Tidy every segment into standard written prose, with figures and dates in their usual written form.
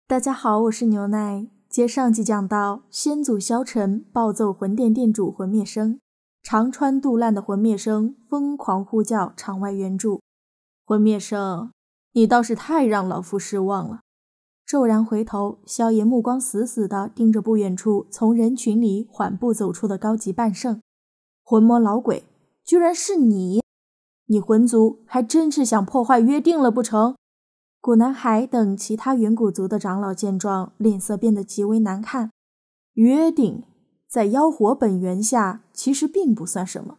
大家好，我是牛奶。接上集讲到，先祖萧晨暴揍魂殿殿主魂灭生，肠穿肚烂的魂灭生疯狂呼叫场外援助。魂灭生，你倒是太让老夫失望了。骤然回头，萧炎目光死死地盯着不远处从人群里缓步走出的高级半圣。魂魔老鬼，居然是你！你魂族还真是想破坏约定了不成？古南海等其他远古族的长老见状，脸色变得极为难看。约定在妖火本源下其实并不算什么。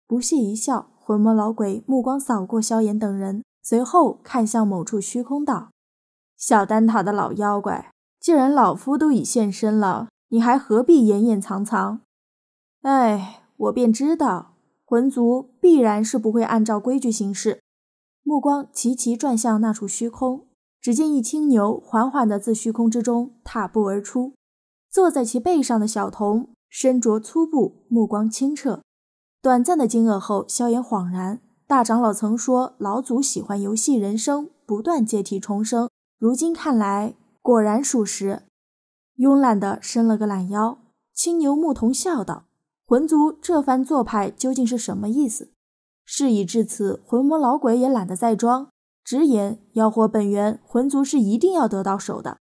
不屑一笑，魂魔老鬼目光扫过萧炎等人，随后看向某处虚空道：小丹塔的老妖怪，既然老夫都已现身了，你还何必掩掩藏藏？哎，我便知道魂族必然是不会按照规矩行事。目光齐齐转向那处虚空，只见一青牛缓缓地自虚空之中踏步而出，坐在其背上的小童身着粗布，目光清澈。短暂的惊愕后，萧炎恍然，大长老曾说老祖喜欢游戏人生，不断借体重生，如今看来果然属实。慵懒地伸了个懒腰，青牛牧童笑道：魂族这番做派究竟是什么意思？事已至此，魂魔老鬼也懒得再装，直言妖火本源魂族是一定要得到手的，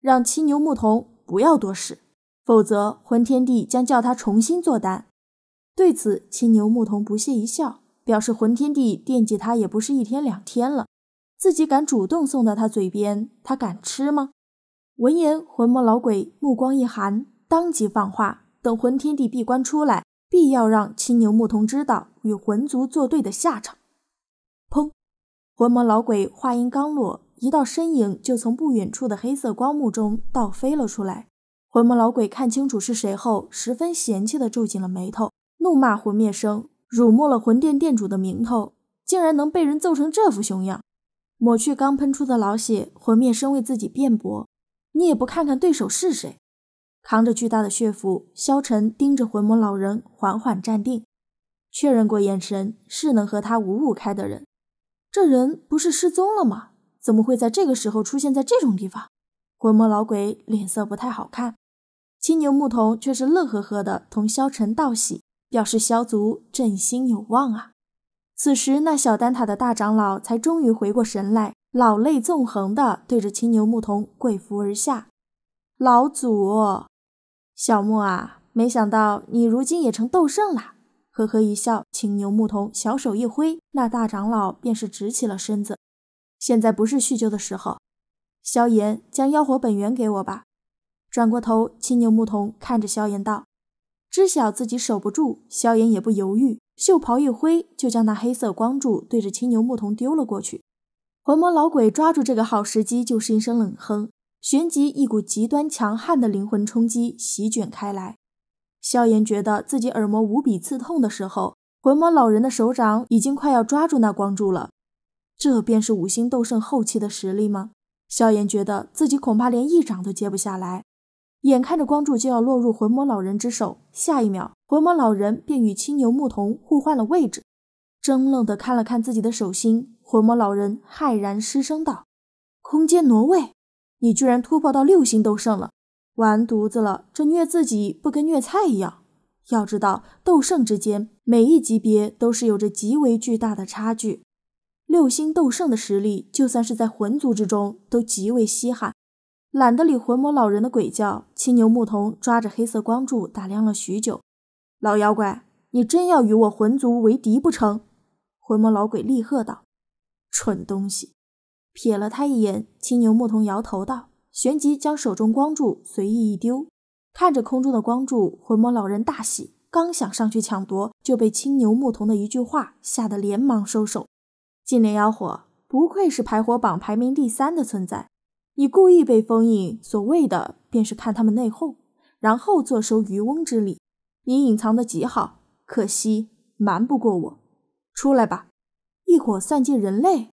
让青牛牧童不要多事，否则魂天帝将叫他重新做丹。对此，青牛牧童不屑一笑，表示魂天帝惦记他也不是一天两天了，自己敢主动送到他嘴边，他敢吃吗？闻言，魂魔老鬼目光一寒，当即放话，等魂天帝闭关出来，必要让青牛牧童知道与魂族作对的下场。砰！魂魔老鬼话音刚落，一道身影就从不远处的黑色光幕中倒飞了出来。魂魔老鬼看清楚是谁后，十分嫌弃地皱紧了眉头，怒骂魂灭生辱没了魂殿殿主的名头，竟然能被人揍成这副熊样。抹去刚喷出的老血，魂灭生为自己辩驳：你也不看看对手是谁？扛着巨大的血符，萧晨盯着魂魔老人缓缓站定，确认过眼神，是能和他五五开的人。这人不是失踪了吗？怎么会在这个时候出现在这种地方？魂魔老鬼脸色不太好看。青牛牧童却是乐呵呵地同萧晨道喜，表示萧族振兴有望啊。此时那小丹塔的大长老才终于回过神来，老泪纵横地对着青牛牧童跪伏而下：老祖！小牧啊，没想到你如今也成斗圣了。呵呵一笑，青牛牧童小手一挥，那大长老便是直起了身子。现在不是叙旧的时候，萧炎，将妖火本源给我吧。转过头，青牛牧童看着萧炎道：知晓自己守不住，萧炎也不犹豫，袖袍一挥，就将那黑色光柱对着青牛牧童丢了过去。魂魔老鬼抓住这个好时机，就是一声冷哼，旋即一股极端强悍的灵魂冲击席卷开来。萧炎觉得自己耳膜无比刺痛的时候，魂魔老人的手掌已经快要抓住那光柱了。这便是五星斗圣后期的实力吗？萧炎觉得自己恐怕连一掌都接不下来。眼看着光柱就要落入魂魔老人之手，下一秒魂魔老人便与青牛牧童互换了位置。怔愣地看了看自己的手心，魂魔老人骇然失声道：空间挪位，你居然突破到6星斗圣了，完犊子了，这虐自己不跟虐菜一样。要知道斗圣之间每一级别都是有着极为巨大的差距，6星斗圣的实力就算是在魂族之中都极为稀罕。懒得理魂魔老人的鬼叫，青牛牧童抓着黑色光柱打量了许久。老妖怪，你真要与我魂族为敌不成？魂魔老鬼厉喝道。蠢东西！瞥了他一眼，青牛牧童摇头道，旋即将手中光柱随意一丢。看着空中的光柱，魂魔老人大喜，刚想上去抢夺，就被青牛牧童的一句话吓得连忙收手。净莲妖火，不愧是排火榜排名第3的存在，你故意被封印，所谓的便是看他们内讧，然后坐收渔翁之利。你隐藏得极好，可惜瞒不过我。出来吧！一火算计人类？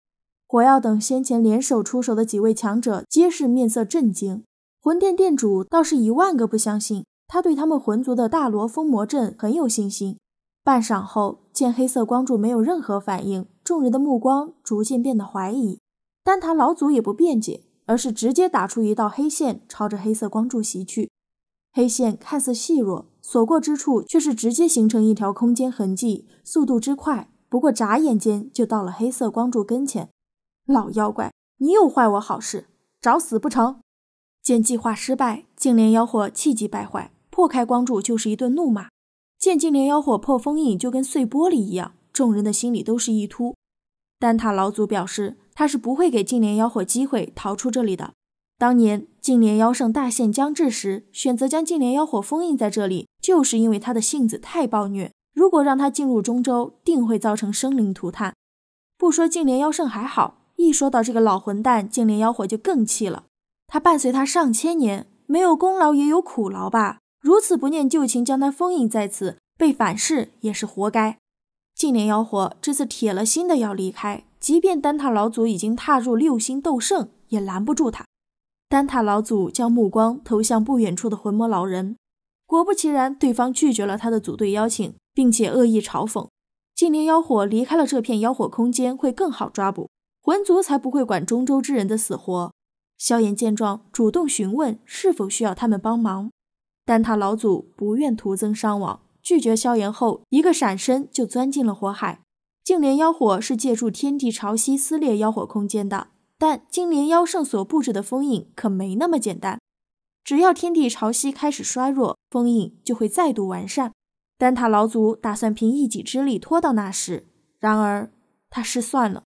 火药等先前联手出手的几位强者皆是面色震惊。魂殿殿主倒是10000个不相信，他对他们魂族的大罗封魔阵很有信心。半晌后，见黑色光柱没有任何反应，众人的目光逐渐变得怀疑。丹塔老祖也不辩解，而是直接打出一道黑线，朝着黑色光柱袭去。黑线看似细弱，所过之处却是直接形成一条空间痕迹，速度之快，不过眨眼间就到了黑色光柱跟前。老妖怪，你又坏我好事，找死不成？见计划失败，净莲妖火气急败坏，破开光柱就是一顿怒骂。见净莲妖火破封印就跟碎玻璃一样，众人的心里都是一突。丹塔老祖表示，他是不会给净莲妖火机会逃出这里的。当年净莲妖圣大限将至时，选择将净莲妖火封印在这里，就是因为他的性子太暴虐，如果让他进入中州，定会造成生灵涂炭。不说净莲妖圣还好，一说到这个老混蛋，净莲妖火就更气了。他伴随他上千年，没有功劳也有苦劳吧，如此不念旧情将他封印在此，被反噬也是活该。净莲妖火这次铁了心的要离开，即便丹塔老祖已经踏入6星斗圣，也拦不住他。丹塔老祖将目光投向不远处的魂魔老人，果不其然，对方拒绝了他的组队邀请，并且恶意嘲讽净莲妖火离开了这片妖火空间会更好抓捕，魂族才不会管中州之人的死活。萧炎见状，主动询问是否需要他们帮忙。丹塔老祖不愿徒增伤亡，拒绝萧炎后，一个闪身就钻进了火海。净莲妖火是借助天地潮汐撕裂妖火空间的，但净莲妖圣所布置的封印可没那么简单。只要天地潮汐开始衰弱，封印就会再度完善。丹塔老祖打算凭一己之力拖到那时，然而他失算了。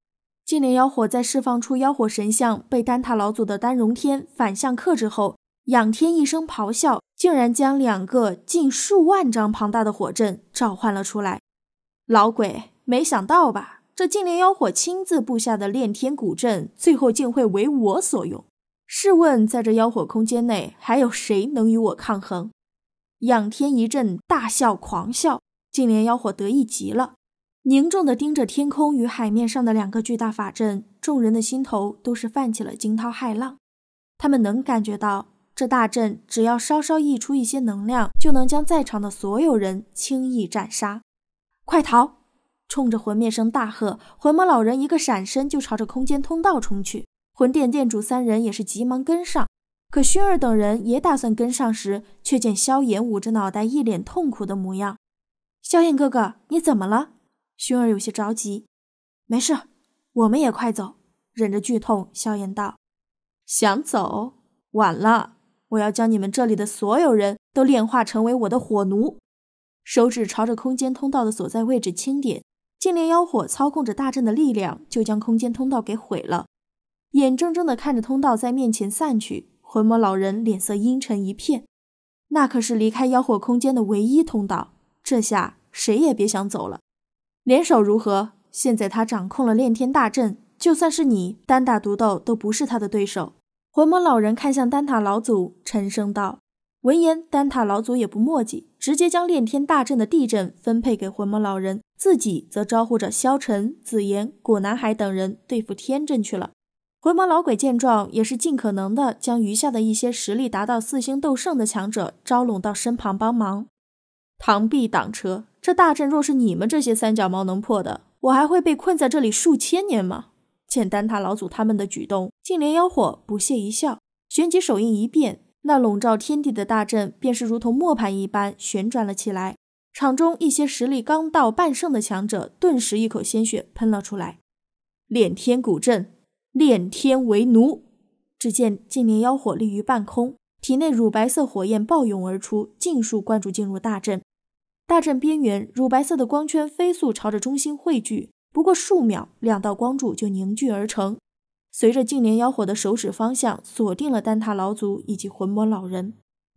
净莲妖火在释放出妖火神像被丹塔老祖的丹荣天反向克制后，仰天一声咆哮，竟然将2个近数万丈庞大的火阵召唤了出来。老鬼，没想到吧，这净莲妖火亲自布下的炼天古阵，最后竟会为我所用。试问在这妖火空间内，还有谁能与我抗衡？仰天一阵大笑狂笑，净莲妖火得意极了，凝重地盯着天空与海面上的2个巨大法阵，众人的心头都是泛起了惊涛骇浪。他们能感觉到，这大阵只要稍稍溢出一些能量，就能将在场的所有人轻易斩杀。快逃！冲着魂灭生大喝，魂魔老人一个闪身就朝着空间通道冲去，魂殿殿主3人也是急忙跟上。可薰儿等人也打算跟上时，却见萧炎捂着脑袋一脸痛苦的模样。萧炎哥哥，你怎么了？薰儿有些着急。没事，我们也快走。忍着剧痛，萧炎道。想走？晚了，我要将你们这里的所有人都炼化成为我的火奴。手指朝着空间通道的所在位置轻点，净莲妖火操控着大阵的力量，就将空间通道给毁了。眼睁睁地看着通道在面前散去，魂魔老人脸色阴沉一片。那可是离开妖火空间的唯一通道，这下谁也别想走了。联手如何？现在他掌控了炼天大阵，就算是你单打独斗都不是他的对手。魂魔老人看向丹塔老祖，沉声道。闻言，丹塔老祖也不墨迹，直接将炼天大阵的地阵分配给魂魔老人，自己则招呼着萧晨、紫妍、果南海等人对付天阵去了。魂魔老鬼见状，也是尽可能的将余下的一些实力达到4星斗圣的强者招拢到身旁帮忙。螳臂挡车，这大阵若是你们这些三脚猫能破的，我还会被困在这里数千年吗？见丹塔老祖他们的举动，净莲妖火不屑一笑，旋即手印一变，那笼罩天地的大阵便是如同磨盘一般旋转了起来。场中一些实力刚到半圣的强者顿时一口鲜血喷了出来。炼天古阵，炼天为奴。只见净莲妖火立于半空，体内乳白色火焰暴涌而出，尽数灌注进入大阵。大阵边缘，乳白色的光圈飞速朝着中心汇聚，不过数秒，2道光柱就凝聚而成。随着净莲妖火的手指方向，锁定了丹塔老祖以及魂魔老人。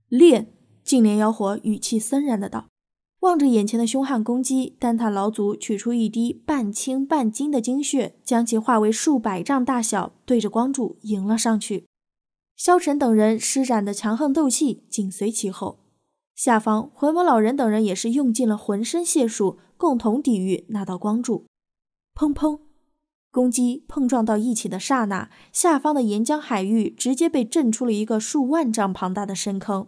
炼！净莲妖火语气森然的道。望着眼前的凶悍攻击，丹塔老祖取出一滴半青半金的精血，将其化为数百丈大小，对着光柱迎了上去。萧晨等人施展的强横斗气紧随其后。下方魂魔老人等人也是用尽了浑身解数，共同抵御那道光柱。砰砰，攻击碰撞到一起的刹那，下方的岩浆海域直接被震出了一个数万丈庞大的深坑。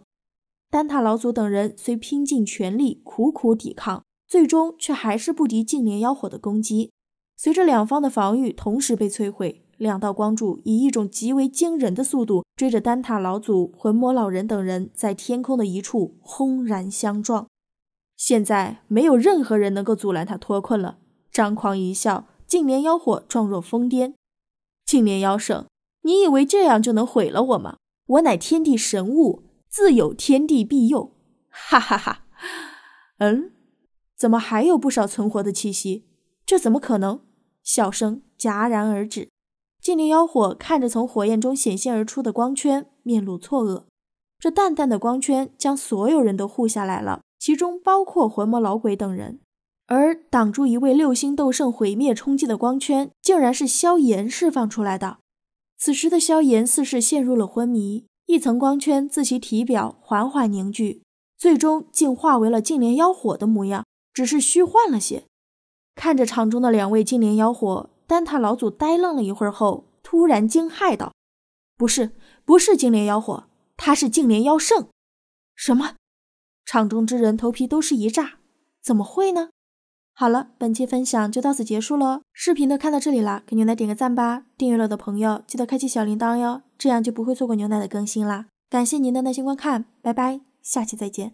丹塔老祖等人虽拼尽全力苦苦抵抗，最终却还是不敌净莲妖火的攻击。随着2方的防御同时被摧毁，两道光柱以一种极为惊人的速度追着丹塔老祖、魂魔老人等人在天空的一处轰然相撞。现在没有任何人能够阻拦他脱困了。张狂一笑，净莲妖火状若疯癫。净莲妖圣，你以为这样就能毁了我吗？我乃天地神物，自有天地庇佑。哈哈哈。怎么还有不少存活的气息？这怎么可能？笑声戛然而止。净莲妖火看着从火焰中显现而出的光圈，面露错愕。这淡淡的光圈将所有人都护下来了，其中包括魂魔老鬼等人。而挡住一位六星斗圣毁灭冲击的光圈，竟然是萧炎释放出来的。此时的萧炎似是陷入了昏迷，一层光圈自其体表缓缓凝聚，最终竟化为了净莲妖火的模样，只是虚幻了些。看着场中的两位净莲妖火，丹塔老祖呆愣了一会儿后，突然惊骇道：不是净莲妖火，他是净莲妖圣。什么？场中之人头皮都是一炸，怎么会呢？好了，本期分享就到此结束了。视频都看到这里了，给牛奶点个赞吧。订阅了的朋友记得开启小铃铛哟，这样就不会错过牛奶的更新啦。感谢您的耐心观看，拜拜，下期再见。